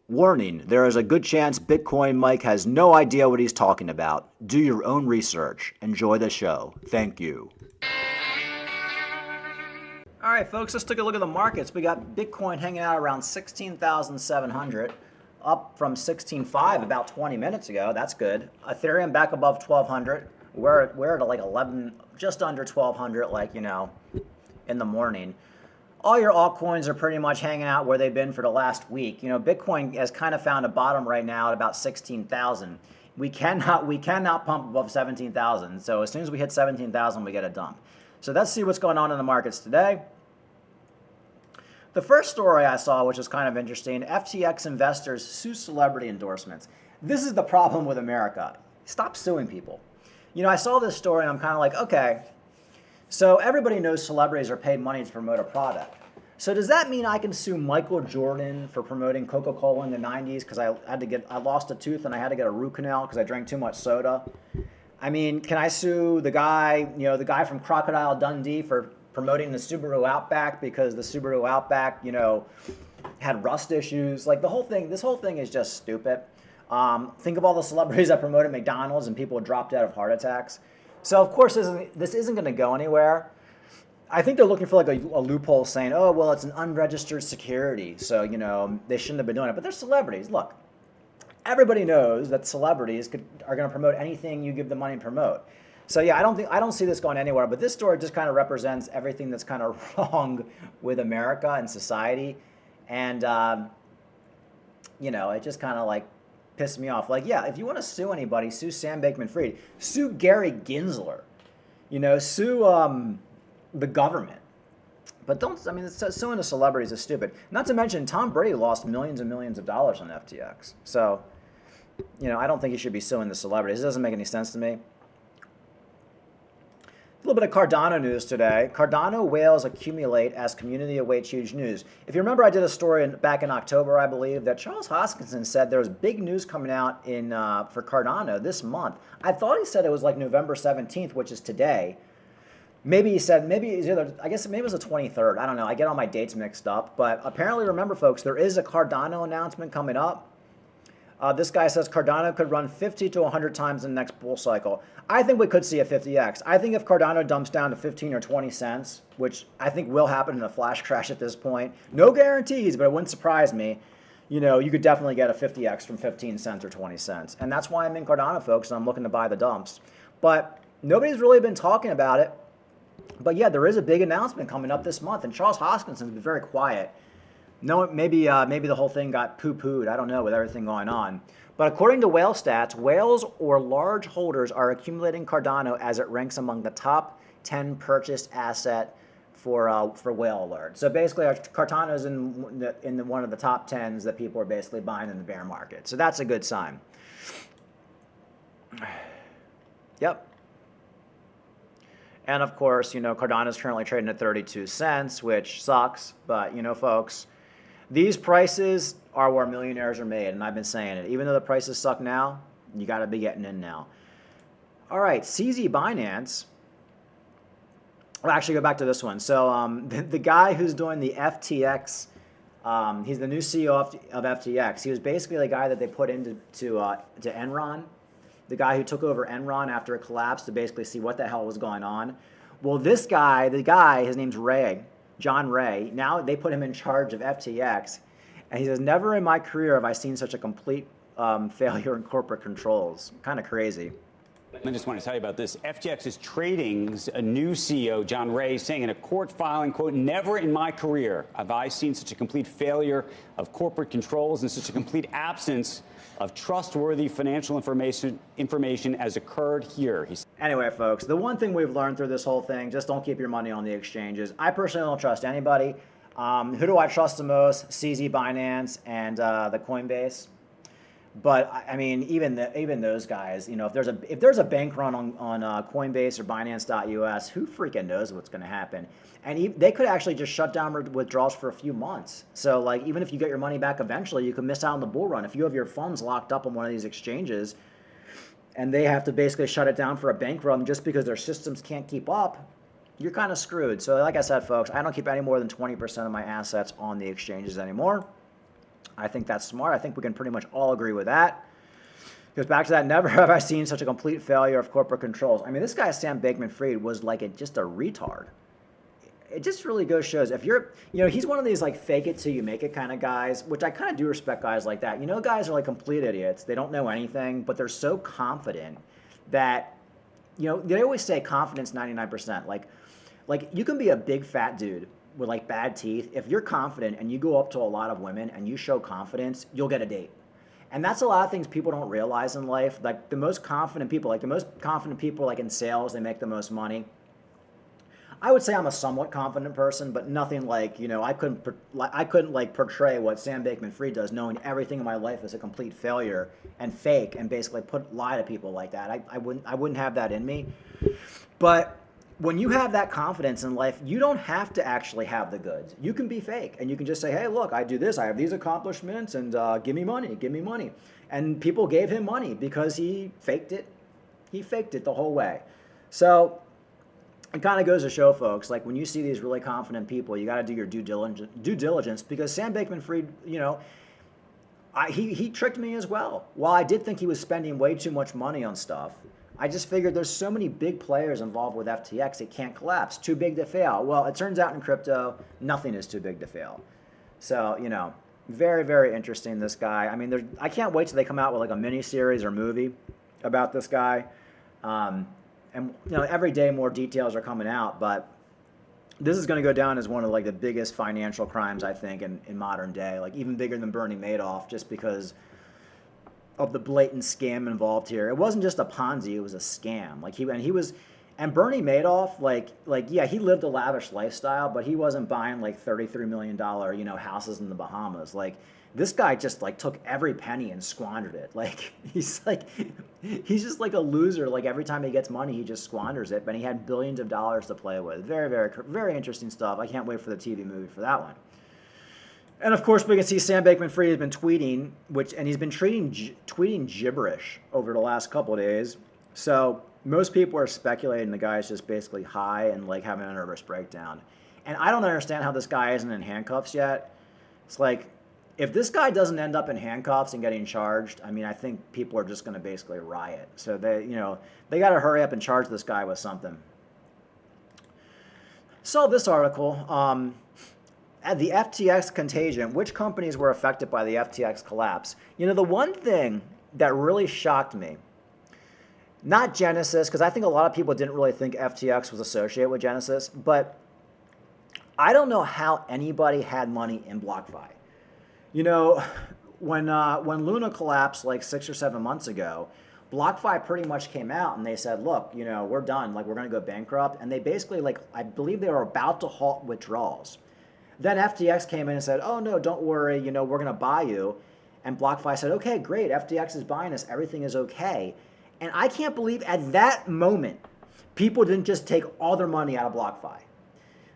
Warning, there is a good chance Bitcoin Mike has no idea what he's talking about. Do your own research. Enjoy the show. Thank you. All right, folks, let's take a look at the markets. We got Bitcoin hanging out around 16,700, up from 16.5 about 20 minutes ago. That's good. Ethereum back above 1,200. We're at like 11, just under 1,200, like, in the morning. All your altcoins are pretty much hanging out where they've been for the last week. Bitcoin has kind of found a bottom right now at about 16,000. We cannot pump above 17,000. So as soon as we hit 17,000, we get a dump. So let's see what's going on in the markets today. The first story I saw, which is kind of interesting, FTX investors sue celebrity endorsements. This is the problem with America. Stop suing people. I saw this story and I'm kind of like, okay, so everybody knows celebrities are paid money to promote a product. So does that mean I can sue Michael Jordan for promoting Coca-Cola in the 90s because I lost a tooth and I had to get a root canal because I drank too much soda? I mean, can I sue the guy from Crocodile Dundee for promoting the Subaru Outback because the Subaru Outback, had rust issues? Like this whole thing is just stupid. Think of all the celebrities that promoted McDonald's and people dropped out of heart attacks. So of course this isn't going to go anywhere. I think they're looking for like a loophole saying, oh, well, it's an unregistered security. So, they shouldn't have been doing it. But they're celebrities. Look, everybody knows that celebrities are going to promote anything you give them money to promote. So yeah, I don't see this going anywhere. But this story just kind of represents everything that's kind of wrong with America and society. And, it just kind of like pissed me off. Like, yeah, if you want to sue anybody, sue Sam Bankman-Fried, sue Gary Gensler, sue the government. But suing the celebrities is stupid. Not to mention, Tom Brady lost millions and millions of dollars on FTX. So, I don't think he should be suing the celebrities. It doesn't make any sense to me. A little bit of Cardano news today. Cardano whales accumulate as community awaits huge news. If you remember, I did a story back in October, I believe, that Charles Hoskinson said there was big news coming out for Cardano this month. I thought he said it was like November 17th, which is today. Maybe he said, maybe it was the 23rd. I don't know. I get all my dates mixed up. But apparently, remember, folks, there is a Cardano announcement coming up. This guy says Cardano could run 50 to 100 times in the next bull cycle. I think we could see a 50x. I think if Cardano dumps down to 15 or 20 cents, which I think will happen in a flash crash at this point, no guarantees, but it wouldn't surprise me, you could definitely get a 50x from 15 cents or 20 cents. And that's why I'm in Cardano, folks, and I'm looking to buy the dumps. But nobody's really been talking about it. But yeah, there is a big announcement coming up this month, and Charles Hoskinson's been very quiet. No, maybe the whole thing got poo-pooed. I don't know, with everything going on. But according to whale stats, whales or large holders are accumulating Cardano as it ranks among the top 10 purchased asset for whale alert. So basically, Cardano is in one of the top 10s that people are basically buying in the bear market. So that's a good sign. Yep. And of course, Cardano is currently trading at 32 cents, which sucks. But, folks, these prices are where millionaires are made. And I've been saying it. Even though the prices suck now, you got to be getting in now. All right, CZ Binance. I'll actually go back to this one. So the guy who's doing the FTX, he's the new CEO of FTX. He was basically the guy that they put into Enron. The guy who took over Enron after it collapsed to basically see what the hell was going on. Well, this guy, his name's Ray, John Ray. Now they put him in charge of FTX. And he says, never in my career have I seen such a complete failure in corporate controls. Kind of crazy. I just want to tell you about this. FTX's Trading's a new CEO, John Ray, saying in a court filing, quote, never in my career have I seen such a complete failure of corporate controls and such a complete absence of trustworthy financial information as occurred here. Anyway, folks, the one thing we've learned through this whole thing, just don't keep your money on the exchanges. I personally don't trust anybody. Who do I trust the most? CZ Binance and the Coinbase. But I mean, even those guys, if there's a bank run on Coinbase or Binance.us, who freaking knows what's going to happen? And they could actually just shut down withdrawals for a few months. So like, even if you get your money back eventually, you could miss out on the bull run. If you have your funds locked up on one of these exchanges, and they have to basically shut it down for a bank run just because their systems can't keep up, you're kind of screwed. So like I said, folks, I don't keep any more than 20% of my assets on the exchanges anymore. I think that's smart. I think we can pretty much all agree with that. Goes back to that, never have I seen such a complete failure of corporate controls. I mean, this guy, Sam Bankman-Fried, was like just a retard. It just really shows if you're, he's one of these like fake it till you make it kind of guys, which I kind of do respect guys like that. Guys are like complete idiots. They don't know anything, but they're so confident that, they always say confidence 99%. Like you can be a big fat dude with like bad teeth. If you're confident and you go up to a lot of women and you show confidence, you'll get a date. And that's a lot of things people don't realize in life. Like the most confident people like in sales, they make the most money. I would say I'm a somewhat confident person, but nothing like, I couldn't like portray what Sam Bankman-Fried does, knowing everything in my life is a complete failure and fake, and basically lie to people like that. I wouldn't have that in me. But when you have that confidence in life, you don't have to actually have the goods. You can be fake, and you can just say, hey, look, I do this, I have these accomplishments, and give me money. And people gave him money because he faked it. He faked it the whole way. So it kind of goes to show, folks, like when you see these really confident people, you got to do your due diligence, because Sam Bankman-Fried, he tricked me as well. While I did think he was spending way too much money on stuff, I just figured there's so many big players involved with FTX, it can't collapse. Too big to fail. Well, it turns out in crypto, nothing is too big to fail. So, very, very interesting, this guy. I mean, I can't wait till they come out with like a mini series or movie about this guy. And, every day more details are coming out, but this is going to go down as one of like the biggest financial crimes, I think, in modern day, like even bigger than Bernie Madoff, just because of the blatant scam involved here. It wasn't just a Ponzi, it was a scam. And Bernie Madoff, yeah, he lived a lavish lifestyle, but he wasn't buying like $33 million, houses in the Bahamas. Like, this guy just like took every penny and squandered it. Like, he's just like a loser. Like, every time he gets money, he just squanders it, but he had billions of dollars to play with. Very, very, very interesting stuff. I can't wait for the TV movie for that one. And of course, we can see Sam Bankman-Fried has been tweeting, and he's been tweeting gibberish over the last couple of days. So most people are speculating the guy is just basically high and like having a nervous breakdown. And I don't understand how this guy isn't in handcuffs yet. It's like, if this guy doesn't end up in handcuffs and getting charged, I mean, I think people are just going to basically riot. So they got to hurry up and charge this guy with something. So this article. At the FTX contagion, which companies were affected by the FTX collapse? The one thing that really shocked me, not Genesis, because I think a lot of people didn't really think FTX was associated with Genesis, but I don't know how anybody had money in BlockFi. When Luna collapsed like 6 or 7 months ago, BlockFi pretty much came out and they said, look, we're done, like we're going to go bankrupt. And they basically, I believe they were about to halt withdrawals. Then FTX came in and said, oh, no, don't worry, we're going to buy you. And BlockFi said, okay, great, FTX is buying us, everything is okay. And I can't believe at that moment, people didn't just take all their money out of BlockFi.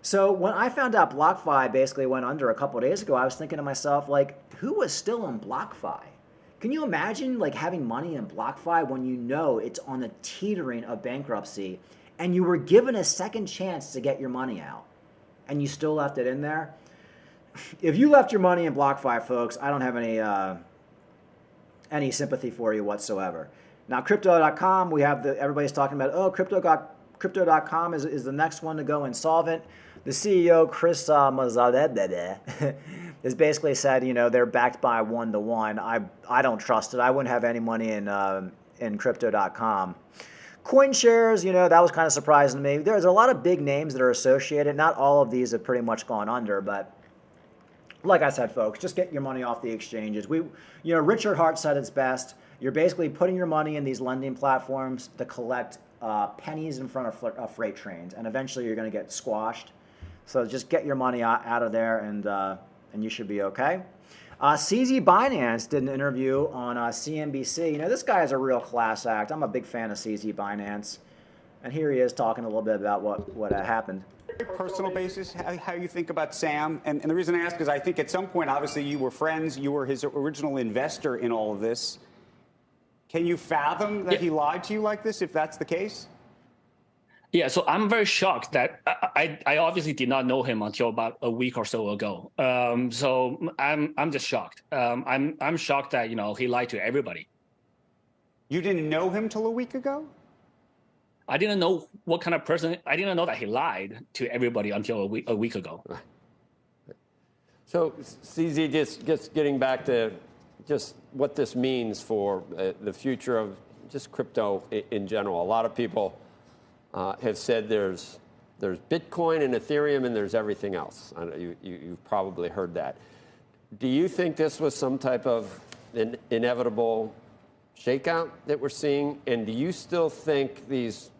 So when I found out BlockFi basically went under a couple of days ago, I was thinking to myself, like, who was still in BlockFi? Can you imagine like having money in BlockFi when you know it's on the teetering of bankruptcy and you were given a second chance to get your money out? And you still left it in there? If you left your money in BlockFi, folks, I don't have any sympathy for you whatsoever. Now, Crypto.com, everybody's talking about, Crypto.com is the next one to go insolvent. The CEO, Chris Mazadeh, has basically said, they're backed by 1-to-1. I don't trust it. I wouldn't have any money in Crypto.com. CoinShares, that was kind of surprising to me. There's a lot of big names that are associated. Not all of these have pretty much gone under, but like I said, folks, just get your money off the exchanges. Richard Hart said it's best. You're basically putting your money in these lending platforms to collect pennies in front of freight trains, and eventually you're going to get squashed. So just get your money out of there, and you should be okay. CZ Binance did an interview on CNBC. This guy is a real class act. I'm a big fan of CZ Binance. And here he is talking a little bit about what happened. Personal basis, how you think about Sam. And the reason I ask is I think at some point, obviously, you were friends. You were his original investor in all of this. Can you fathom that he lied to you like this, if that's the case? Yeah, so I'm very shocked that I obviously did not know him until about a week or so ago. So I'm just shocked. I'm shocked that he lied to everybody. You didn't know him till a week ago? I didn't know what kind of person. I didn't know that he lied to everybody until a week ago. So, CZ, just getting back to just what this means for the future of just crypto in general. A lot of people have said there's Bitcoin and Ethereum and there's everything else. I know you've probably heard that. Do you think this was some type of an inevitable shakeout that we're seeing? And do you still think these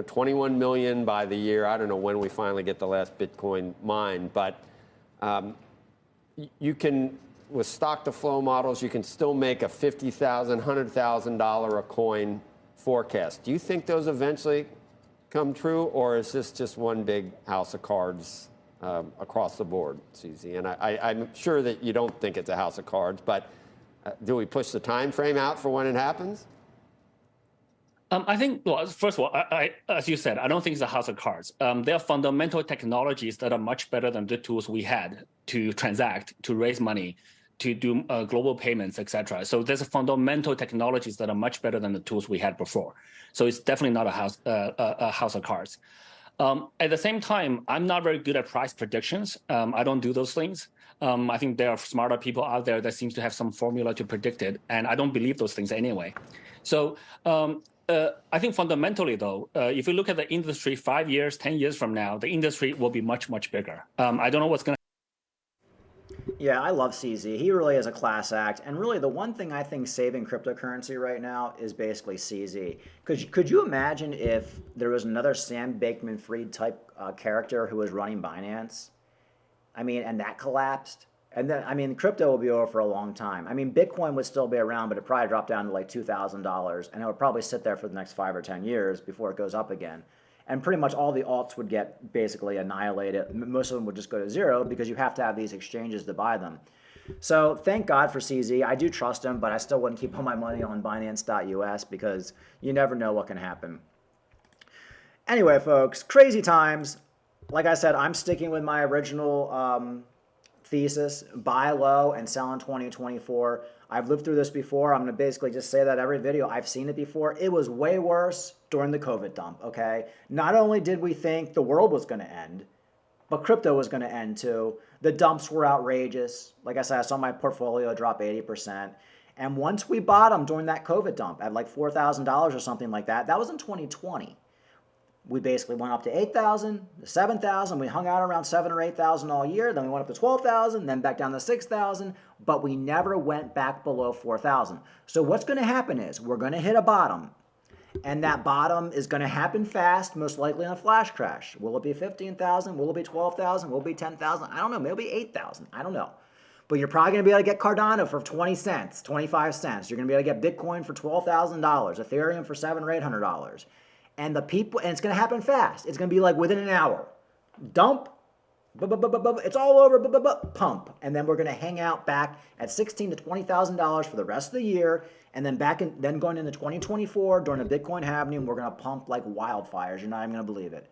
21 million by the year, I don't know when we finally get the last Bitcoin mined, but you can, with stock to flow models, you can still make a $50,000, $100,000 a coin forecast. Do you think those eventually come true, or is this just one big house of cards across the board, CZ? And I'm sure that you don't think it's a house of cards, but do we push the time frame out for when it happens? I think, well, first of all, as you said, I don't think it's a house of cards. There are fundamental technologies that are much better than the tools we had to transact, to raise money, to do global payments, etc. So there's fundamental technologies that are much better than the tools we had before. So it's definitely not a house of cards. At the same time, I'm not very good at price predictions. I don't do those things. I think there are smarter people out there that seems to have some formula to predict it, and I don't believe those things anyway. So I think fundamentally, though, if you look at the industry 5 years, 10 years from now, the industry will be much, much bigger. I don't know what's going to. Yeah, I love CZ. He really is a class act. And really, the one thing I think saving cryptocurrency right now is basically CZ. Could you imagine if there was another Sam Bankman-Fried type character who was running Binance? I mean, and that collapsed. And then, I mean, crypto will be over for a long time. I mean, Bitcoin would still be around, but it probably dropped down to like $2,000, and it would probably sit there for the next 5 or 10 years before it goes up again. And pretty much all the alts would get basically annihilated. Most of them would just go to zero because you have to have these exchanges to buy them. So thank God for CZ. I do trust him, but I still wouldn't keep all my money on Binance.us because you never know what can happen. Anyway, folks, crazy times. Like I said, I'm sticking with my original thesis, buy low and sell in 2024. I've lived through this before. I'm going to basically just say that every video. I've seen it before. It was way worse during the COVID dump, okay? Not only did we think the world was going to end, but crypto was going to end too. The dumps were outrageous. Like I said, I saw my portfolio drop 80%. And once we bottomed during that COVID dump at like $4,000 or something like that, that was in 2020. We basically went up to 8,000, 7,000. We hung out around 7 or 8,000 all year. Then we went up to 12,000, then back down to 6,000. But we never went back below 4,000. So what's going to happen is we're going to hit a bottom. And that bottom is going to happen fast, most likely in a flash crash. Will it be 15,000? Will it be 12,000? Will it be 10,000? I don't know. Maybe 8,000. I don't know. But you're probably going to be able to get Cardano for 20 cents, 25 cents. You're going to be able to get Bitcoin for $12,000, Ethereum for $700 or $800. And the people, and it's going to happen fast. It's going to be like within an hour. Dump, it's all over, pump. And then we're going to hang out back at $16,000 to $20,000 for the rest of the year. And then then going into 2024 during the Bitcoin halving, we're going to pump like wildfires. You're not even going to believe it.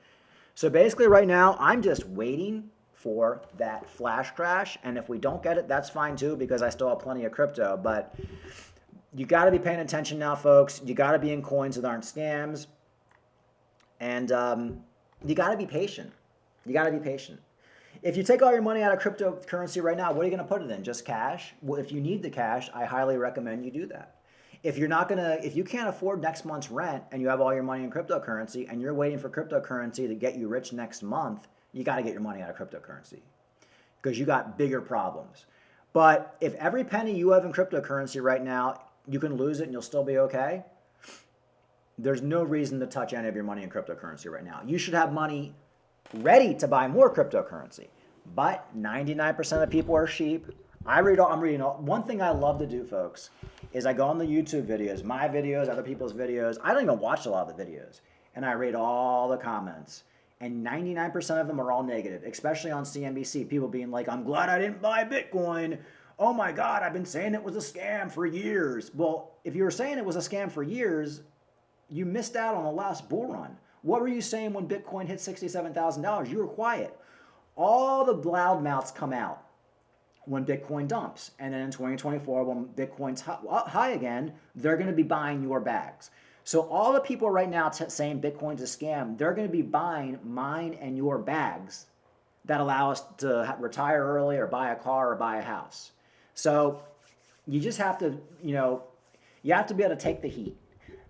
So basically right now, I'm just waiting for that flash crash. And if we don't get it, that's fine too, because I still have plenty of crypto. But you got to be paying attention now, folks. You got to be in coins that aren't scams. And you got to be patient. You got to be patient. If you take all your money out of cryptocurrency right now, what are you going to put it in? Just cash? Well, if you need the cash, I highly recommend you do that. If you can't afford next month's rent and you have all your money in cryptocurrency and you're waiting for cryptocurrency to get you rich next month, you got to get your money out of cryptocurrency because you got bigger problems. But if every penny you have in cryptocurrency right now, you can lose it and you'll still be okay, there's no reason to touch any of your money in cryptocurrency right now. You should have money ready to buy more cryptocurrency. But 99% of people are sheep. I'm reading all. One thing I love to do, folks, is I go on the YouTube videos, my videos, other people's videos. I don't even watch a lot of the videos. And I read all the comments. And 99% of them are all negative, especially on CNBC. People being like, I'm glad I didn't buy Bitcoin. Oh my God, I've been saying it was a scam for years. Well, if you were saying it was a scam for years, you missed out on the last bull run. What were you saying when Bitcoin hit $67,000? You were quiet. All the loudmouths come out when Bitcoin dumps. And then in 2024, when Bitcoin's high again, they're going to be buying your bags. So all the people right now saying Bitcoin's a scam, they're going to be buying mine and your bags that allow us to retire early or buy a car or buy a house. So you just have to, you have to be able to take the heat.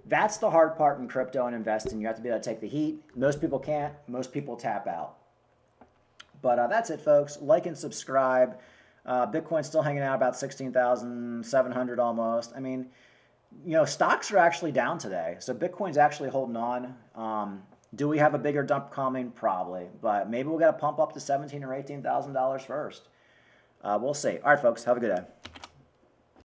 That's the hard part in crypto and investing. You have to be able to take the heat. Most people can't. Most people tap out. But that's it, folks. Like and subscribe. Bitcoin's still hanging out about 16,700 almost. I mean, stocks are actually down today. So Bitcoin's actually holding on. Do we have a bigger dump coming? Probably. But maybe we'll get a pump up to $17,000 or $18,000 first. We'll see. All right, folks. Have a good day.